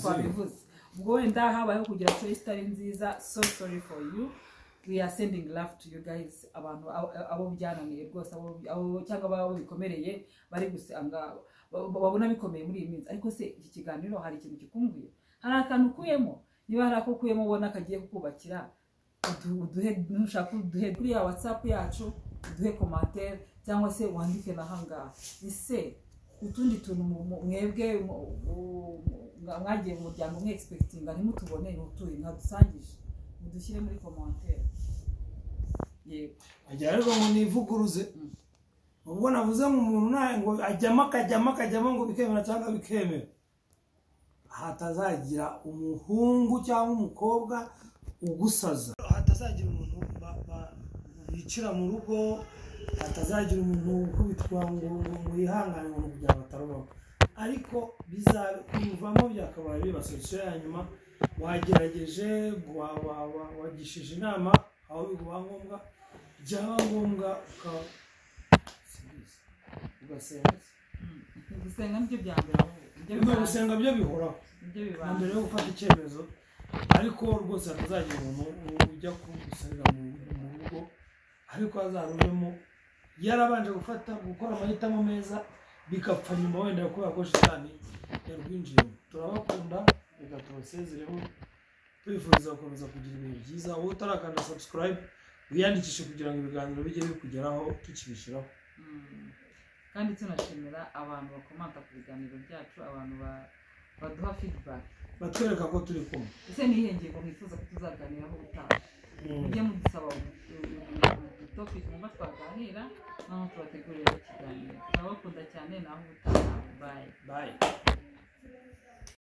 twabivuze ubwo wenda habayeho kugira choice itari nziza so sorry for you we are sending love to you guys abantu abo byananiye rwose abo cyangwa abo bikomereye bari gusanga babona bikomeye muri iyi minsi ariko se iki kiganiro hari ikintu gikunguye hari akantu ukuyemo niba hari ako ukuyemo ubona kagiye kukubakira nushaka uduhe kuri ya WhatsApp yacu uduhe commentaire cyangwa se wandike nahanga ise utundi tuntu mwebwe mwagiye mu muryango mwe expectinga ntimutubone n'utuye nkadusangije udushyire muri commentaire yego ajya ariko ngo nivuguruze ubwo navuze mu muntu nawe ngo akajyamo ngo bikemera cyangwa bikemera hatazagira umuhungu cyangwa umukobwa ugusaza hatazagira umuntu bicira mu rugo hatazagira umuntu ukubitwa ngo yihangane ngo kugira ngo atarubaho ariko bizabivamo byakabaye bibasoshe hanyuma wagerageje wagishije inama aho biguha ngombwa byaba ngombwa gusenga nibyo bya mbere gusenga byo bihoraho mbere yo gufata icyemezo ariko rwose hatazagira umuntu ujya gusenga mu rugo ariko hazarubemo yarabanje gukora amahitamo meza bigapfa nyuma wenda kubera ko shitani yarwinjiyemo turabakunda reka tubasezereho tubifuriza gukomeza kugira ibihe byiza wowe utarakanda subscribe wiyandikishe kugira ngo ibiganiro bijye bikugeraho tukibishyiraho kandi tunashimira abantu bakomanta ku biganiro byacu abantu baduha feedback batwereka ko turi kumwe ese nihe ngingo mwifuza ko tuzaganiraho ubutaha mujye mudusaba topic mwumva twaganira naho tubategurira ikiganiro turabakunda cyane naho ubutaha bye